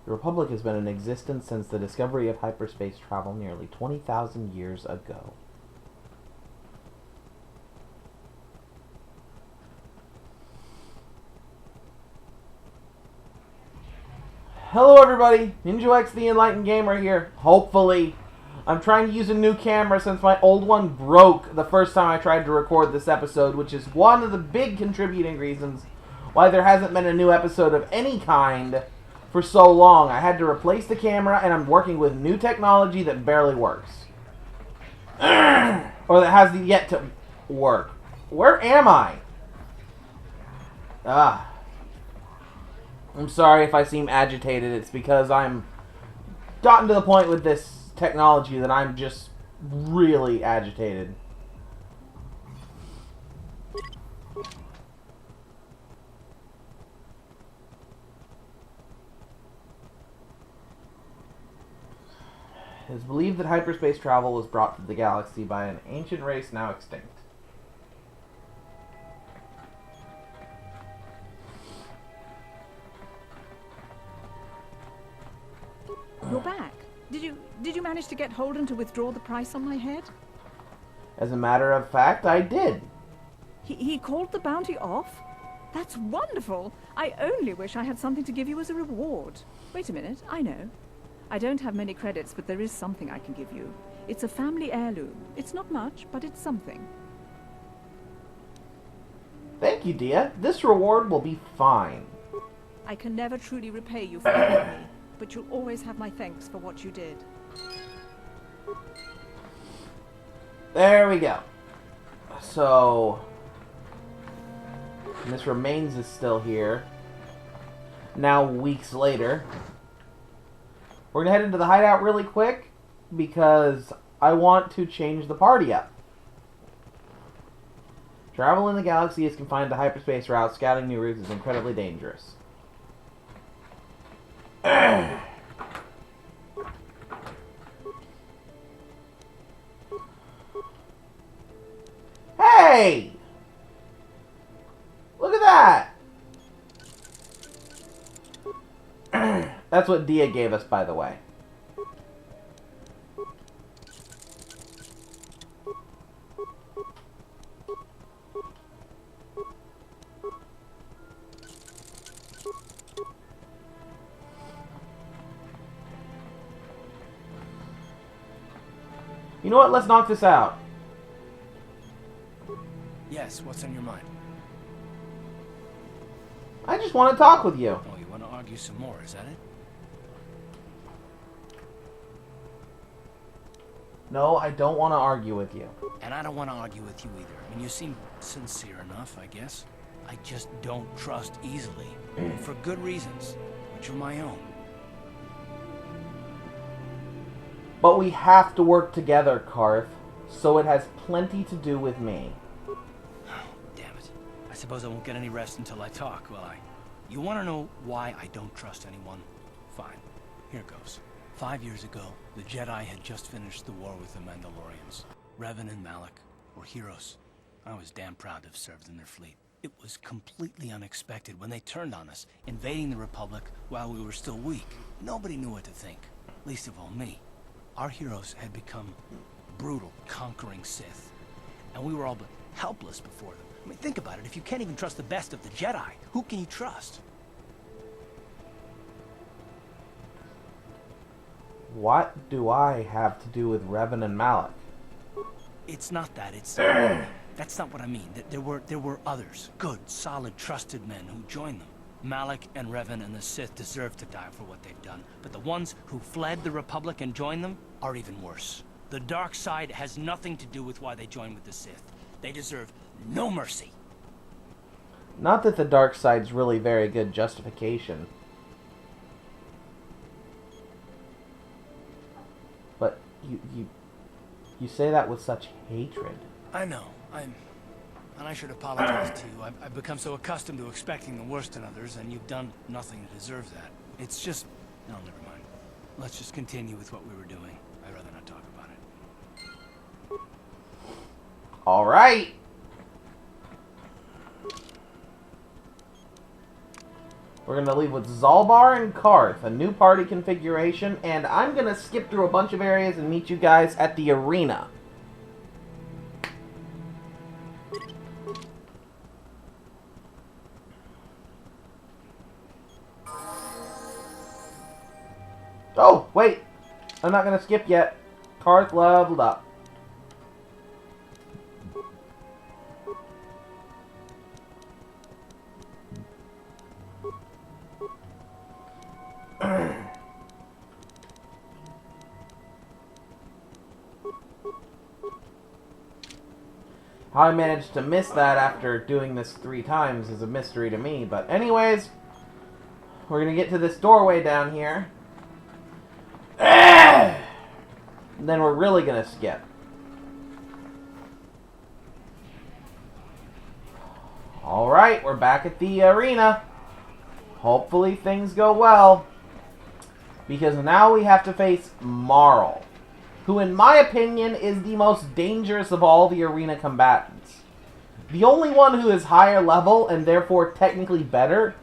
The Republic has been in existence since the discovery of hyperspace travel nearly 20,000 years ago. Hello everybody, NinjaX the Enlightened Gamer here. Hopefully. I'm trying to use a new camera since my old one broke the first time I tried to record this episode, which is one of the big contributing reasons why there hasn't been a new episode of any kind for so long. I had to replace the camera, and I'm working with new technology that barely works. Or that has yet to work. Where am I? I'm sorry if I seem agitated. It's because I'm gotten to the point with this technology that I'm just really agitated. It is believed that hyperspace travel was brought to the galaxy by an ancient race now extinct. You're back. Did you manage to get Holden to withdraw the price on my head? As a matter of fact, I did. He called the bounty off? That's wonderful! I only wish I had something to give you as a reward. Wait a minute, I know. I don't have many credits, but there is something I can give you. It's a family heirloom. It's not much, but it's something. Thank you, Dia. This reward will be fine. I can never truly repay you for helping me, but you'll always have my thanks for what you did. There we go. So, Miss Remains is still here. Now, weeks later. We're going to head into the hideout really quick because I want to change the party up. Travel in the galaxy is confined to hyperspace routes. Scouting new routes is incredibly dangerous. Hey! Look at that! That's what Dia gave us, by the way. You know what? Let's knock this out. Yes, what's on your mind? I just want to talk with you. Oh, you want to argue some more, is that it? No, I don't want to argue with you. And I don't want to argue with you either. I mean, you seem sincere enough, I guess. I just don't trust easily. For good reasons, which are my own. But we have to work together, Karth. So it has plenty to do with me. Damn it. I suppose I won't get any rest until I talk, will I? You want to know why I don't trust anyone? Fine. Here goes. 5 years ago, the Jedi had just finished the war with the Mandalorians. Revan and Malak were heroes. I was damn proud to have served in their fleet. It was completely unexpected when they turned on us, invading the Republic while we were still weak. Nobody knew what to think, least of all me. Our heroes had become brutal, conquering Sith, and we were all but helpless before them. I mean, think about it. If you can't even trust the best of the Jedi, who can you trust? What do I have to do with Revan and Malak? It's not that. It's that's not what I mean. There were others, good, solid, trusted men who joined them. Malak and Revan and the Sith deserve to die for what they've done, but the ones who fled the Republic and joined them are even worse. The dark side has nothing to do with why they joined with the Sith. They deserve no mercy. Not that the dark side's really very good justification. But you say that with such hatred. I know. And I should apologize to you. I've become so accustomed to expecting the worst in others, and you've done nothing to deserve that. It's just... No, never mind. Let's just continue with what we were doing. I'd rather not talk about it. Alright! We're going to leave with Zalbar and Karth, a new party configuration, and I'm going to skip through a bunch of areas and meet you guys at the arena. Oh, wait. I'm not going to skip yet. Karth leveled up. How I managed to miss that after doing this 3 times is a mystery to me. But anyways, we're going to get to this doorway down here. And then we're really going to skip. Alright, we're back at the arena. Hopefully things go well. Because now we have to face Marl, who in my opinion is the most dangerous of all the arena combatants. The only one who is higher level and therefore technically better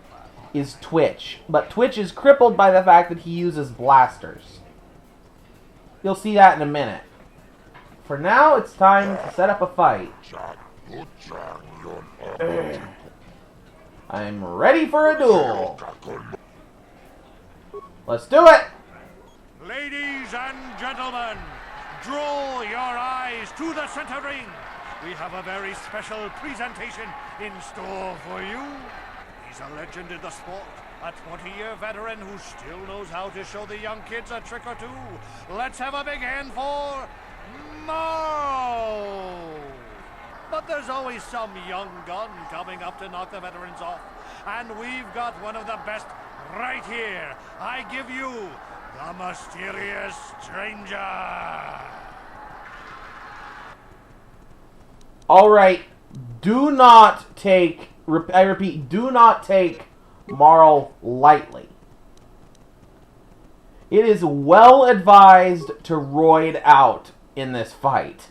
is Twitch. But Twitch is crippled by the fact that he uses blasters. You'll see that in a minute. For now, it's time to set up a fight. I'm ready for a duel. Let's do it! Ladies and gentlemen, draw your eyes to the center ring. We have a very special presentation in store for you. He's a legend in the sport, a 20-year veteran who still knows how to show the young kids a trick or two. Let's have a big hand for Marl. But there's always some young gun coming up to knock the veterans off. And we've got one of the best right here. I give you the mysterious stranger. Alright, do not take, I repeat, do not take Marl lightly. It is well advised to roid out in this fight.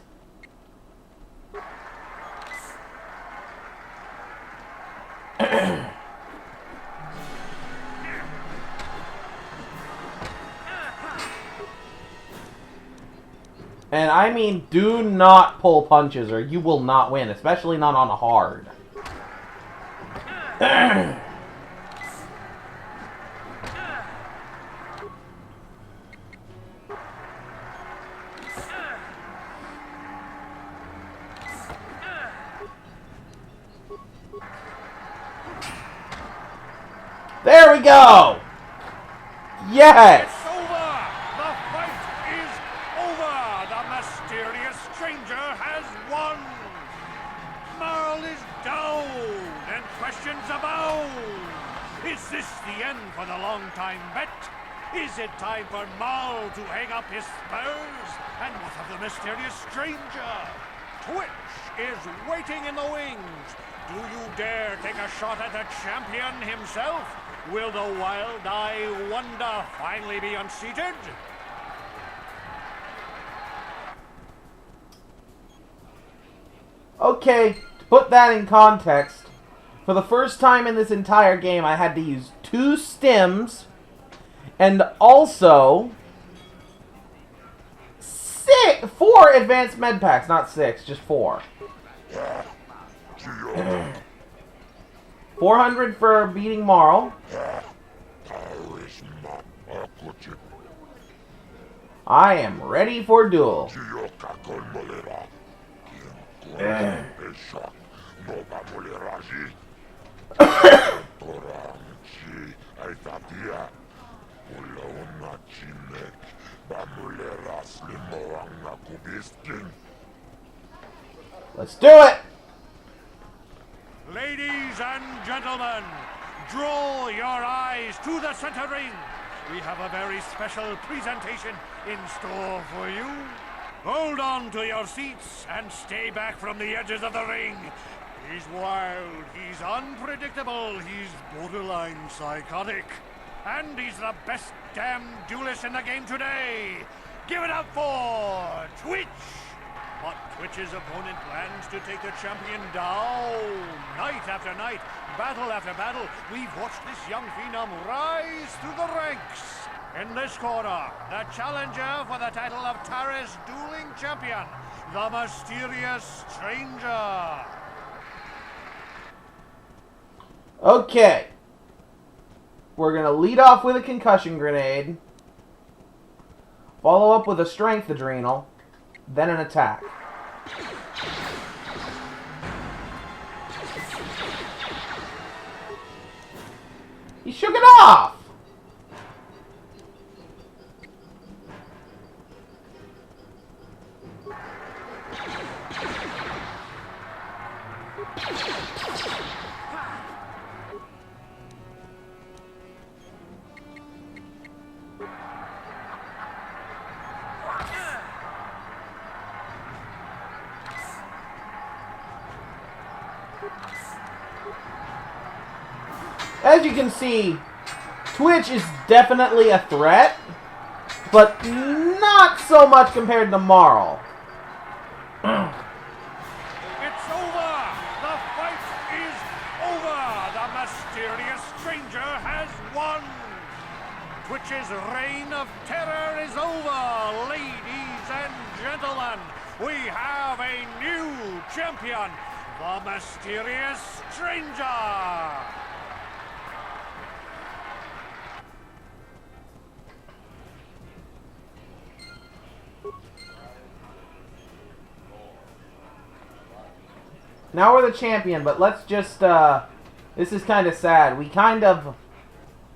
And I mean, do not pull punches or you will not win, especially not on a hard. There we go! Yes! It's over! The fight is over! The mysterious stranger has won! Marl is down, and questions abound! Is this the end for the long-time bet? Is it time for Marl to hang up his spurs? And what of the mysterious stranger? Twitch is waiting in the wings. Do you dare take a shot at the champion himself? Will the wild-eye wonder finally be unseated? Okay, to put that in context, for the first time in this entire game I had to use 2 stims and also 4 advanced med packs, not 6, just 4. 400 for beating Marl. I am ready for duel. Let's do it! Ladies and gentlemen, draw your eyes to the center ring. We have a very special presentation in store for you. Hold on to your seats and stay back from the edges of the ring. He's wild, he's unpredictable, he's borderline psychotic. And he's the best damn duelist in the game today. Give it up for Twitch. But Twitch's opponent plans to take the champion down night after night, battle after battle, we've watched this young phenom rise through the ranks. In this corner, the challenger for the title of Taris Dueling Champion, the mysterious stranger. Okay. We're going to lead off with a concussion grenade, follow up with a strength adrenal, then an attack. He shook it off! As you can see, Twitch is definitely a threat, but not so much compared to Marl. It's over! The fight is over! The mysterious stranger has won! Twitch's reign of terror is over, ladies and gentlemen! We have a new champion, the mysterious stranger! Now we're the champion, but let's just, this is kind of sad. We kind of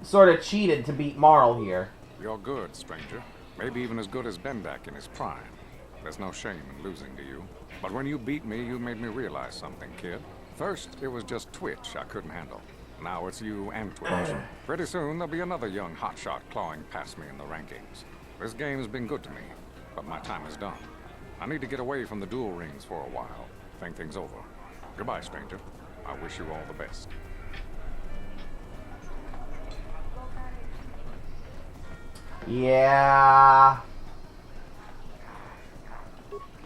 sort of cheated to beat Marl here. You're good, stranger. Maybe even as good as Bendek in his prime. There's no shame in losing to you. But when you beat me, you made me realize something, kid. First, it was just Twitch I couldn't handle. Now it's you and Twitch. Pretty soon, there'll be another young hotshot clawing past me in the rankings. This game's been good to me, but my time is done. I need to get away from the duel rings for a while. Think things over. Goodbye, stranger. I wish you all the best. Yeah.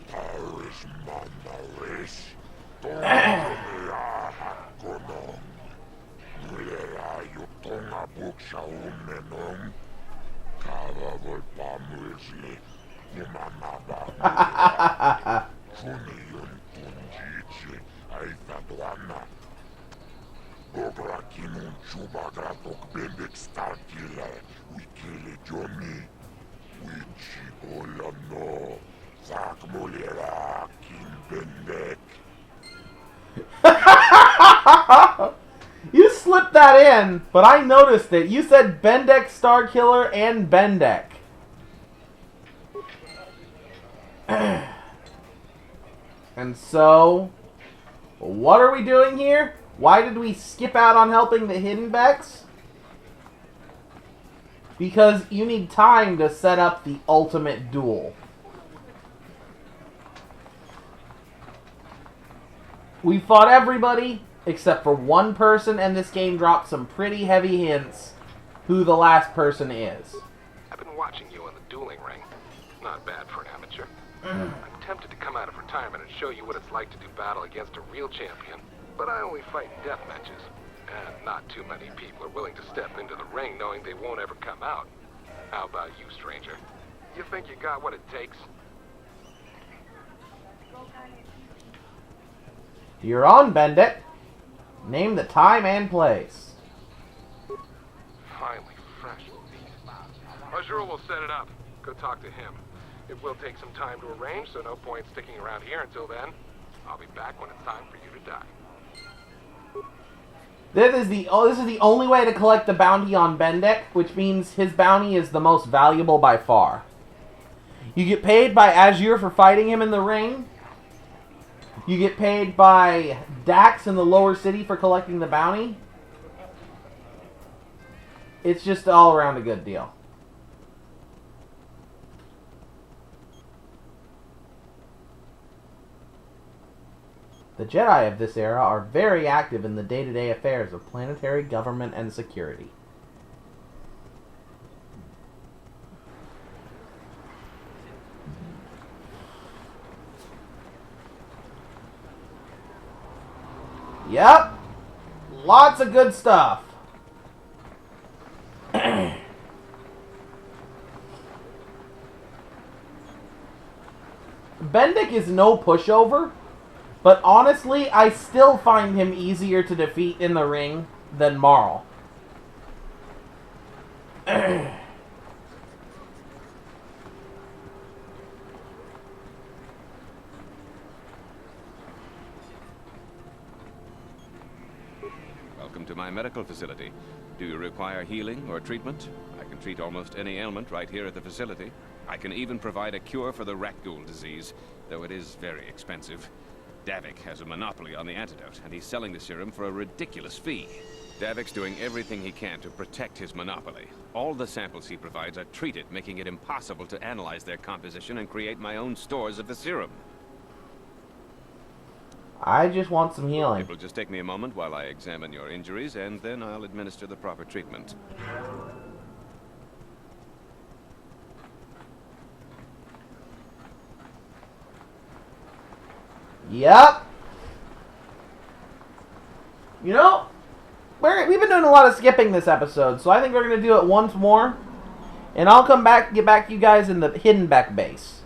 Taris Mandaris. Mulera Yutonga Buksha Umenum. Kavavol Pamuisli. Nimanaba. Funiyun Tunjichi. Aitaduana. Bobrakinun Chubagratok Bendek Starkila. Wikili Jomi. Wichibolano. Zak Mulera King Bendek. You slipped that in, but I noticed it. You said Bendek Starkiller and Bendek. And so, what are we doing here? Why did we skip out on helping the Hidden Becks? Because you need time to set up the ultimate duel. We fought everybody except for one person, and this game dropped some pretty heavy hints who the last person is. I've been watching you in the dueling ring. Not bad for an amateur. I'm tempted to come out of retirement and show you what it's like to do battle against a real champion, but I only fight in death matches, and not too many people are willing to step into the ring knowing they won't ever come out. How about you, stranger? You think you got what it takes? You're on, Bendek. Name the time and place. Finally fresh. Sure, we'll set it up. Go talk to him. It will take some time to arrange, so no point sticking around here until then. I'll be back when it's time for you to die. This is the only way to collect the bounty on Bendek, which means his bounty is the most valuable by far. You get paid by Azure for fighting him in the ring. You get paid by Dax in the lower city for collecting the bounty. It's just all around a good deal. The Jedi of this era are very active in the day-to-day affairs of planetary government and security. Yep. Lots of good stuff. Bendik is no pushover, but honestly, I still find him easier to defeat in the ring than Marl. Welcome to my medical facility. Do you require healing or treatment? I can treat almost any ailment right here at the facility. I can even provide a cure for the rat ghoul disease, though it is very expensive. Davik has a monopoly on the antidote, and he's selling the serum for a ridiculous fee. Davik's doing everything he can to protect his monopoly. All the samples he provides are treated, making it impossible to analyze their composition and create my own stores of the serum. I just want some healing. It will just take me a moment while I examine your injuries, and then I'll administer the proper treatment. Yep. You know, we've been doing a lot of skipping this episode, so I think we're going to do it once more. And I'll come back, get back to you guys in the hidden back base.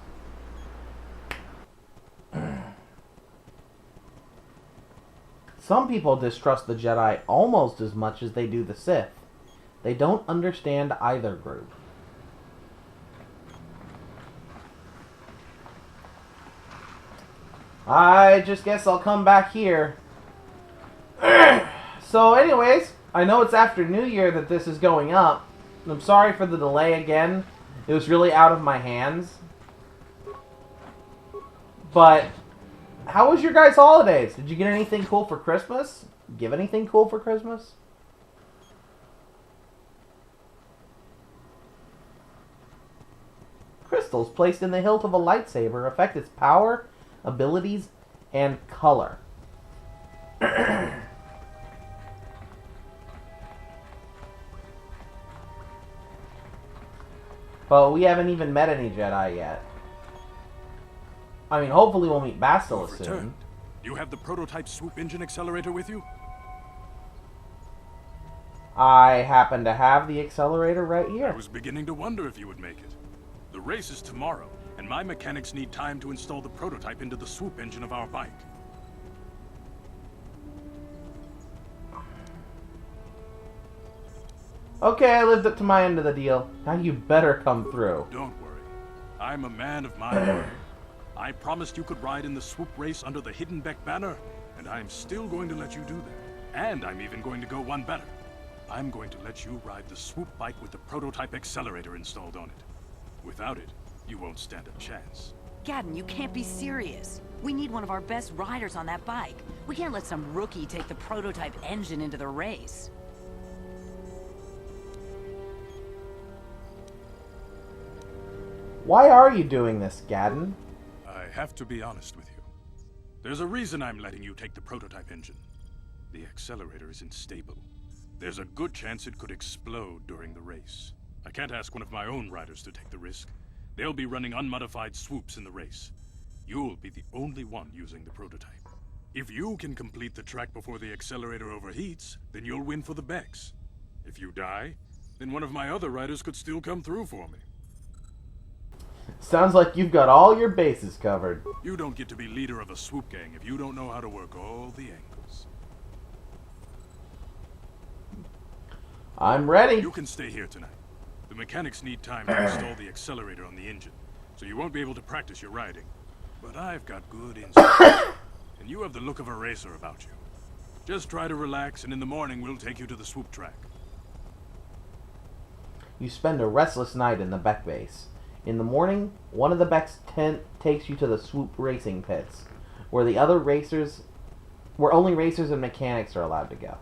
Some people distrust the Jedi almost as much as they do the Sith. They don't understand either group. I just guess I'll come back here. So anyways, I know it's after New Year that this is going up. I'm sorry for the delay again. It was really out of my hands. But how was your guys' holidays? Did you get anything cool for Christmas? Give anything cool for Christmas? Crystals placed in the hilt of a lightsaber affect its power, abilities, and color. But we haven't even met any Jedi yet. I mean, hopefully we'll meet Bastila soon. You have the prototype swoop engine accelerator with you? I happen to have the accelerator right here. I was beginning to wonder if you would make it. The race is tomorrow, and my mechanics need time to install the prototype into the swoop engine of our bike. Okay, I lived up to my end of the deal. Now you better come through. Don't worry. I'm a man of my word. I promised you could ride in the swoop race under the Hidden Beck banner, and I'm still going to let you do that. And I'm even going to go one better. I'm going to let you ride the swoop bike with the prototype accelerator installed on it. Without it, you won't stand a chance. Gadden, you can't be serious. We need one of our best riders on that bike. We can't let some rookie take the prototype engine into the race. Why are you doing this, Gadden? I have to be honest with you. There's a reason I'm letting you take the prototype engine. The accelerator isn't stable. There's a good chance it could explode during the race. I can't ask one of my own riders to take the risk. They'll be running unmodified swoops in the race. You'll be the only one using the prototype. If you can complete the track before the accelerator overheats, then you'll win for the Becks. If you die, then one of my other riders could still come through for me. Sounds like you've got all your bases covered. You don't get to be leader of a swoop gang if you don't know how to work all the angles. I'm ready. You can stay here tonight. The mechanics need time to install the accelerator on the engine, so you won't be able to practice your riding. But I've got good insight, and you have the look of a racer about you. Just try to relax, and in the morning we'll take you to the swoop track. You spend a restless night in the Beck base. In the morning, one of the Beck's tent takes you to the swoop racing pits, where only racers and mechanics are allowed to go.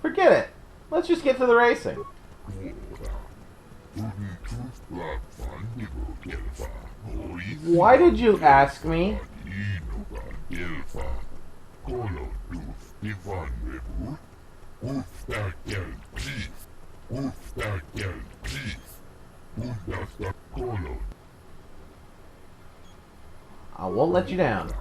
Forget it. Let's just get to the racing. Why did you ask me? I won't let you down.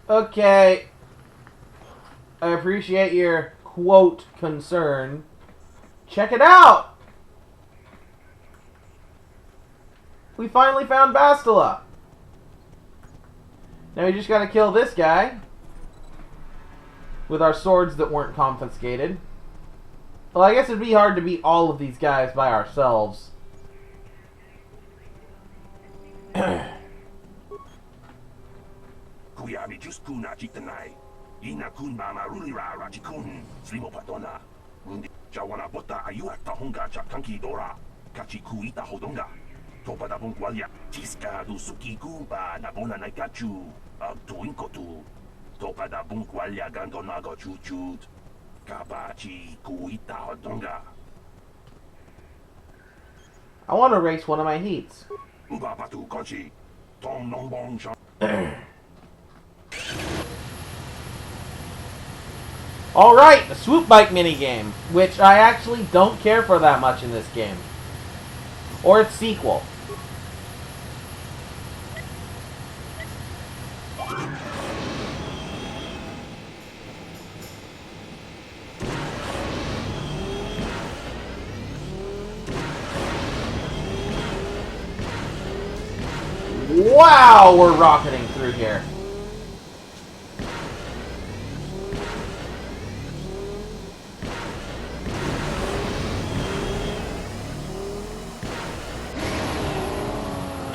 Okay. I appreciate your quote concern. Check it out! We finally found Bastila. Now we just gotta kill this guy with our swords that weren't confiscated. Well, I guess it'd be hard to beat all of these guys by ourselves. I want to race one of my heats. Alright, the swoop bike minigame, which I actually don't care for that much in this game. Or its sequel. Wow, we're rocketing through here.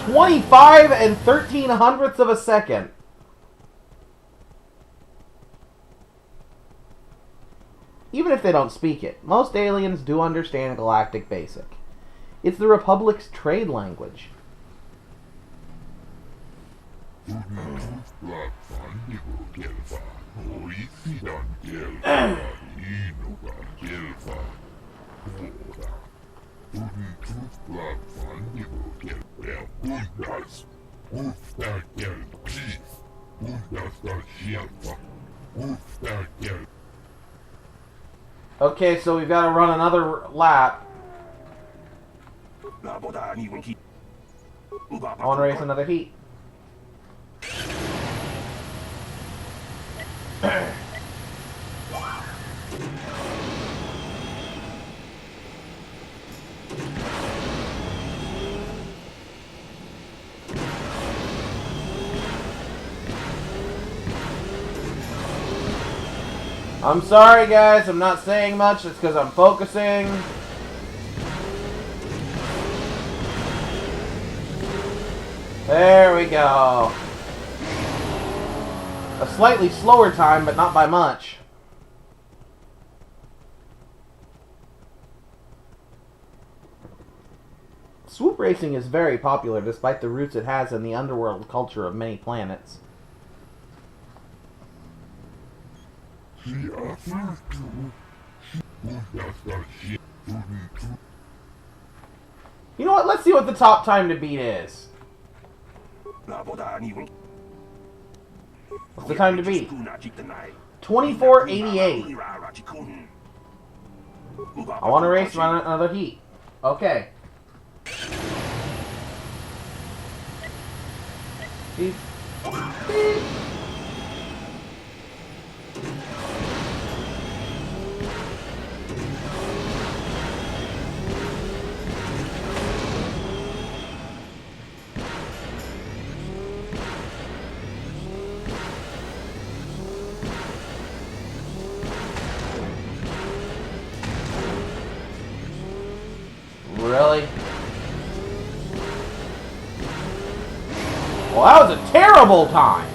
.25 and 13/100ths of a second. Even if they don't speak it, most aliens do understand Galactic Basic. It's the Republic's trade language. Okay, so we've got to run another lap. I want to race another heat. I'm sorry guys, I'm not saying much, it's because I'm focusing. There we go. A slightly slower time, but not by much. Swoop racing is very popular despite the roots it has in the underworld culture of many planets. You know what? Let's see what the top time to beat is. What's the time to beat? 24:88. I want to race another heat. Okay. Beep. Beep. Really? Well, that was a terrible time.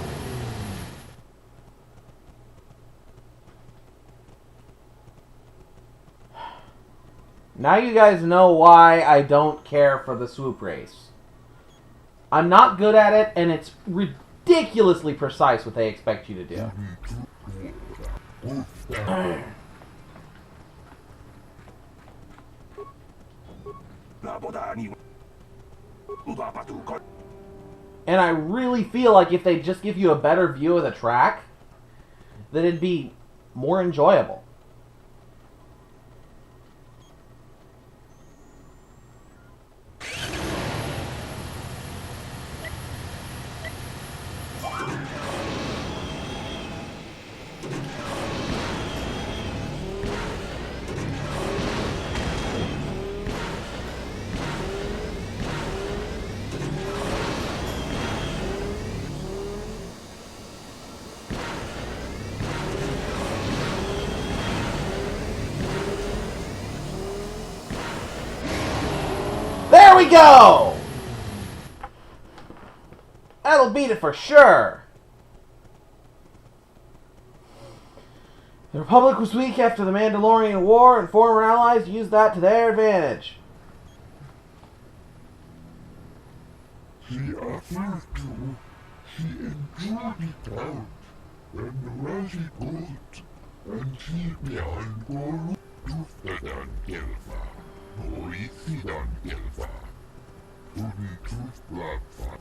Now you guys know why I don't care for the swoop race. I'm not good at it, and it's ridiculously precise what they expect you to do. And I really feel like if they just give you a better view of the track, that it'd be more enjoyable. There we go! That'll beat it for sure. The Republic was weak after the Mandalorian War, and former allies used that to their advantage. He offered to. He enjoyed it out. And Raji good. And he behind Golu. Tuftadan Gelva. Noisidan Gelva. Tuf Blackfa.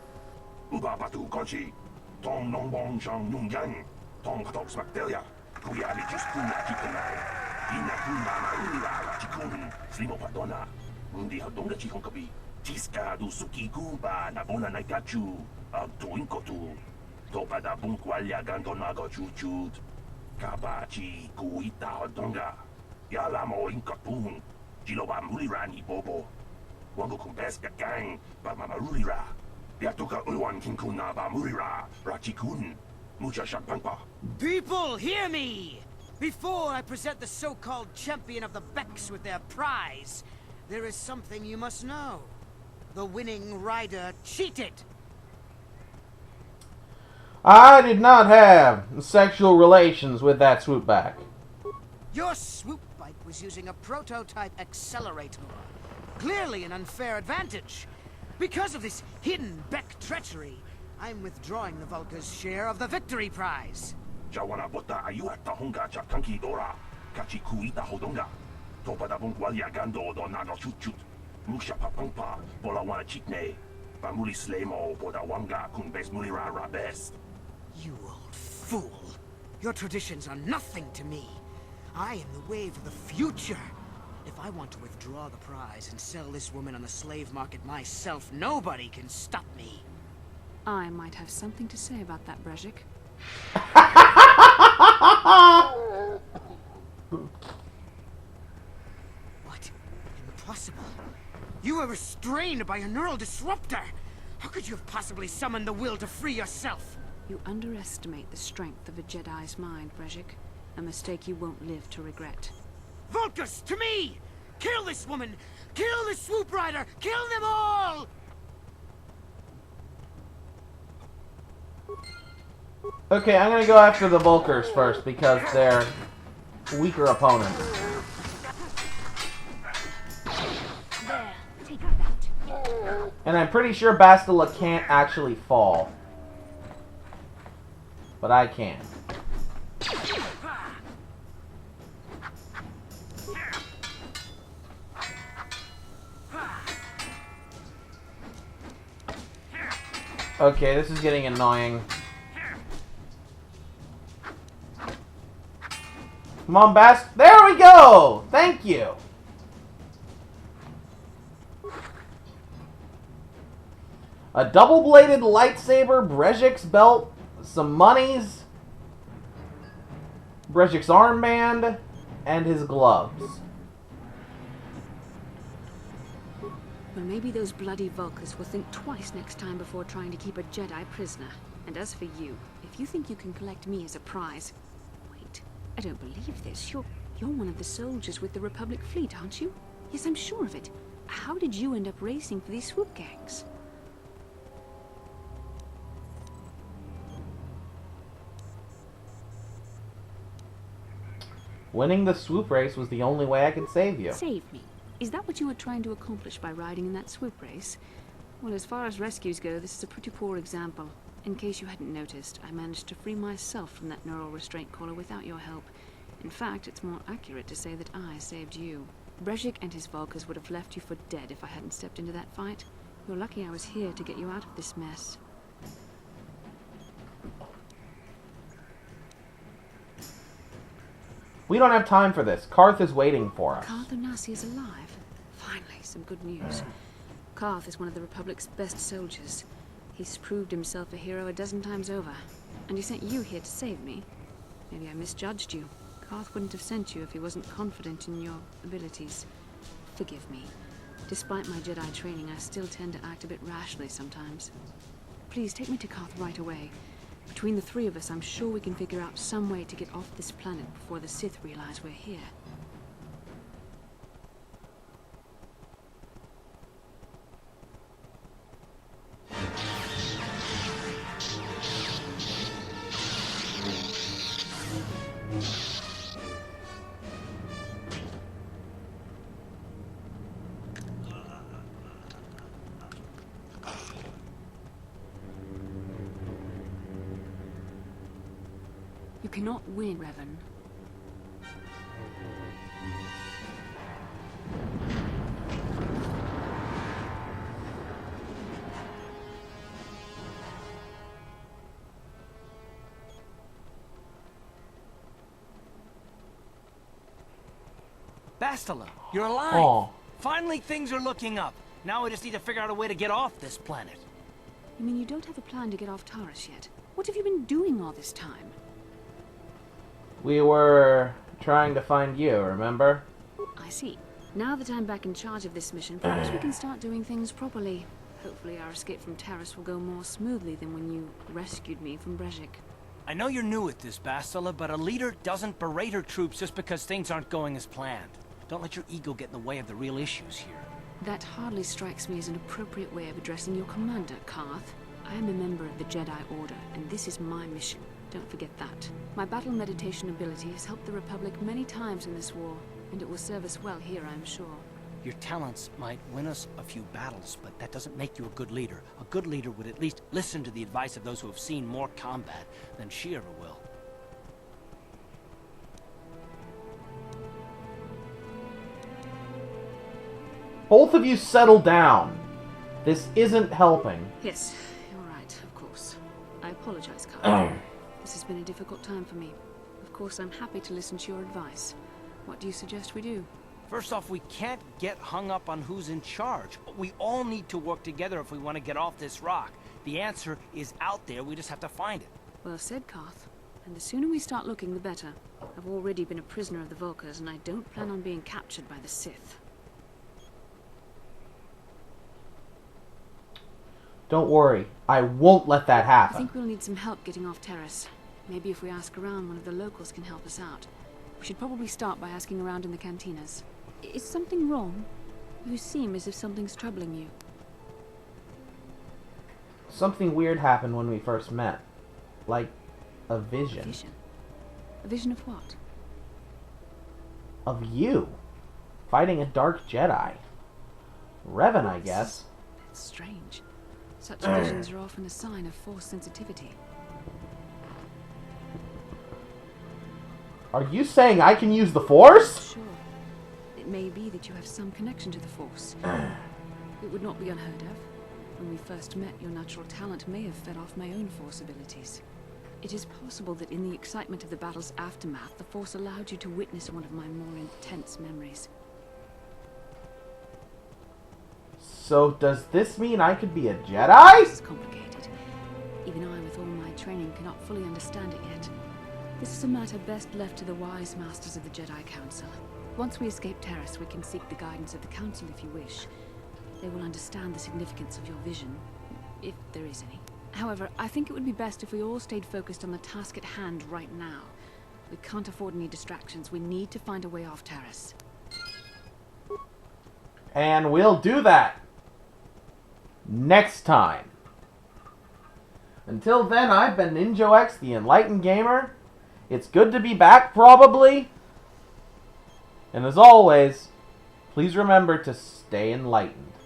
Ubabatu Kochi. Tom Nong Bong Shang Nung Yang. Tom Katok Smaktelia. Kuyali Jiskuna Chikunai. Ina Kuna Ula Chikun. Slimo Padona. Mundi Hadonga Chikonkabi. Tiska du Suki Kuba Nabona Naikachu. Tuinkotu. Topada Bunkwalya Gandonago Chuchut. Kabachi Kuita Hadonga. Yalamo Inkapun. Jiloba Mulirani Bobo. Wango Kumbeska Gang. Bamamarulira. Yatoka Ulwan Kinkuna Bamurira. Rachikun. Mucha Shampampa. People, hear me! Before I present the so-called champion of the Becks with their prize, there is something you must know. The winning rider cheated. I did not have sexual relations with that swoopback. Your swoop bike was using a prototype accelerator. Clearly an unfair advantage. Because of this hidden Beck treachery, I'm withdrawing the Vulca's share of the victory prize. Jawana Bota Ayuata Honga Chakanki Dora. Kachi Kuita Hodonga. Topada Bunkwalya Gando Donago Chuchut. Musha Papampa. Bolawana Chikne. Bamuli Slemo Bodawanga Kunbes Mulira Rabes. You old fool. Your traditions are nothing to me. I am the wave of the future. If I want to withdraw the prize and sell this woman on the slave market myself, nobody can stop me. I might have something to say about that, Brezhik. What? Impossible. You were restrained by a neural disruptor. How could you have possibly summoned the will to free yourself? You underestimate the strength of a Jedi's mind, Brezhik. A mistake you won't live to regret. Vulcus, to me! Kill this woman! Kill the swoop rider! Kill them all! Okay, I'm gonna go after the Vulkers first because they're weaker opponents. There, take her out. And I'm pretty sure Bastila can't actually fall. But I can. Okay, this is getting annoying. Come on, Bast. There we go! Thank you! A double-bladed lightsaber, Brezhik's belt, some monies, Brezhik's armband, and his gloves. Well, maybe those bloody Vulcans will think twice next time before trying to keep a Jedi prisoner. And as for you, if you think you can collect me as a prize... Wait, I don't believe this. You're one of the soldiers with the Republic fleet, aren't you? Yes, I'm sure of it. How did you end up racing for these swoop gangs? Winning the swoop race was the only way I could save you. Save me. Is that what you were trying to accomplish by riding in that swoop race? Well, as far as rescues go, this is a pretty poor example. In case you hadn't noticed, I managed to free myself from that neural restraint collar without your help. In fact, it's more accurate to say that I saved you. Brezhik and his Volkers would have left you for dead if I hadn't stepped into that fight. You're lucky I was here to get you out of this mess. We don't have time for this. Karth is waiting for us. Karth Onasi is alive. Finally, some good news. Karth is one of the Republic's best soldiers. He's proved himself a hero a dozen times over. And he sent you here to save me. Maybe I misjudged you. Karth wouldn't have sent you if he wasn't confident in your abilities. Forgive me. Despite my Jedi training, I still tend to act a bit rashly sometimes. Please, take me to Karth right away. Between the three of us, I'm sure we can figure out some way to get off this planet before the Sith realize we're here. You cannot win, Revan. Bastila, you're alive! Aw. Finally, things are looking up. Now we just need to figure out a way to get off this planet. You mean you don't have a plan to get off Taris yet? What have you been doing all this time? We were trying to find you, remember? I see. Now that I'm back in charge of this mission, perhaps we can start doing things properly. Hopefully our escape from Taris will go more smoothly than when you rescued me from Brezhik. I know you're new at this, Bastila, but a leader doesn't berate her troops just because things aren't going as planned. Don't let your ego get in the way of the real issues here. That hardly strikes me as an appropriate way of addressing your commander, Karth. I am a member of the Jedi Order, and this is my mission. Don't forget that. My battle meditation ability has helped the Republic many times in this war, and it will serve us well here, I'm sure. Your talents might win us a few battles, but that doesn't make you a good leader. A good leader would at least listen to the advice of those who have seen more combat than she ever will. Both of you settle down. This isn't helping. Yes, you're right, of course. I apologize, Karth. This has been a difficult time for me. Of course, I'm happy to listen to your advice. What do you suggest we do? First off, we can't get hung up on who's in charge. We all need to work together if we want to get off this rock. The answer is out there, we just have to find it. Well said, Karth. And the sooner we start looking, the better. I've already been a prisoner of the Volkers, and I don't plan on being captured by the Sith. Don't worry, I won't let that happen. I think we'll need some help getting off Taris. Maybe if we ask around, one of the locals can help us out. We should probably start by asking around in the cantinas. Is something wrong? You seem as if something's troubling you. Something weird happened when we first met. Like a vision. A vision? A vision of what? Of you. Fighting a dark Jedi. Revan, I guess. That's strange. Such visions are often a sign of Force sensitivity. Are you saying I can use the Force? Sure. It may be that you have some connection to the Force. It would not be unheard of. When we first met, your natural talent may have fed off my own Force abilities. It is possible that in the excitement of the battle's aftermath, the Force allowed you to witness one of my more intense memories. So does this mean I could be a Jedi? This is complicated. Even I, with all my training, cannot fully understand it yet. This is a matter best left to the wise masters of the Jedi Council. Once we escape Taris, we can seek the guidance of the Council if you wish. They will understand the significance of your vision, if there is any. However, I think it would be best if we all stayed focused on the task at hand right now. We can't afford any distractions. We need to find a way off Taris. And we'll do that next time. Until then, I've been NinjoX, the Enlightened Gamer. It's good to be back, probably. And as always, Please remember to stay enlightened.